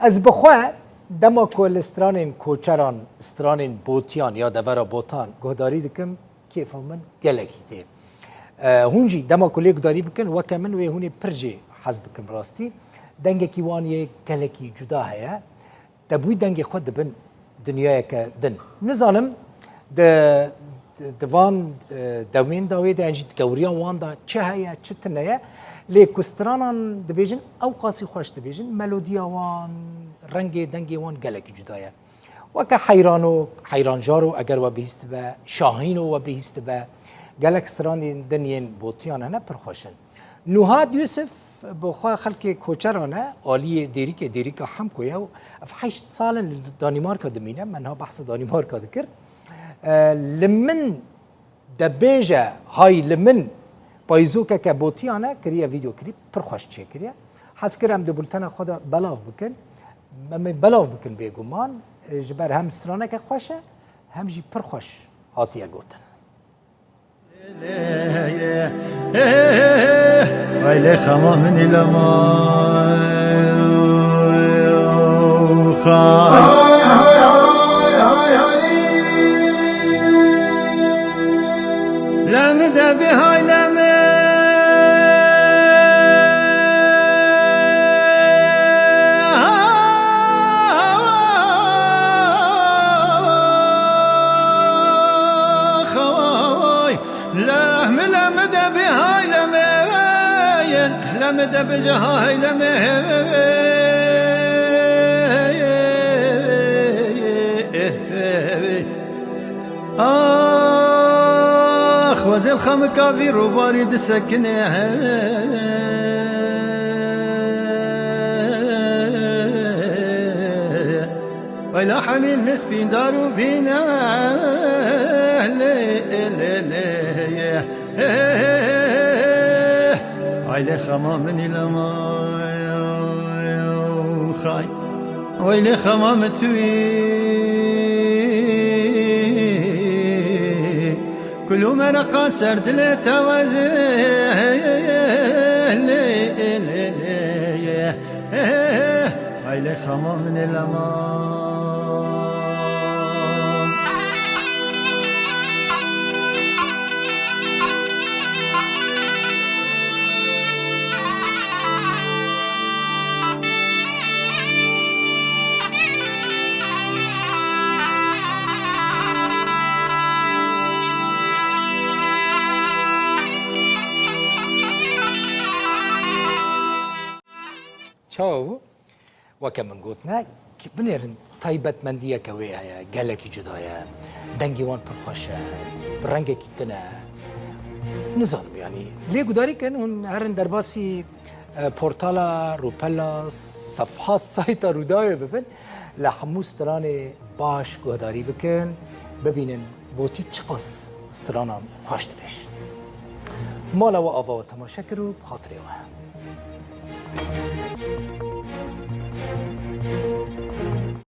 از بخواه دما کل استرانین کوچران استرانین بوتیان یا دورا بوتان گهداری دکم کیف من گلکی تی هونجی دما کلی گهداری بکن وکه من و هونی پرجی حزب کم راستی دنگ کیوانی گلکی جدا هیا دبوی دنگ خود دبن دنیای که دن نزانم دوان دوین داوی ده انجید گوریان وان دا چه هیا چه تنیا لی کسترانان دبیجن او قاسی خوش دبیجن ملودیا وان رنگ دنگی وان گلکی جدایه وکه حیرانجارو اگر و بهیست به شاهینو و بهیست به گلک سرانی دنین بوتیان نه پرخوشن نوهاد یوسف بخواه خلق کوچرانه آلی دیریک هم کویه و اف 8 سال دانمارک دمینه منها بحث دانمارک دکر لمن دبیجه های لمن پایزوکه که بوتیانه کریه ویدیو کلیپ پرخوش چه کریه حس کرم دو بولتن خود بلاو بکن ممی بلاو بکن بیگمان جبر هم سرانه که خوشه هم جی پرخوش هاتیه گوتن ویلی خما منی لما لمده بهای لمه لمده بهای لمه لمده بجهای لمه وزي الخم كافير وبارد سكنه ولا حميل مسبين دارو فينا عيلي خمامني لما خاي ويلي خمامتوي كل مرقا سرد لتوازي عيلي خمامني لما چاو وکه من گوتنا که بنیرن طیبت مندیه که وی هیا گلکی جدایه دنگی وان پرخوشه رنگ کتنه نظام یعنی لیگو داری کن اون هرن در باسی پورتالا روپلا صفحات سایتا رودای ببین لحمو ستران باش گهداری بکن ببینن بوتی چقاس سترانم خوشت بیش مالا و آوا و تماشا کرو بخاطری و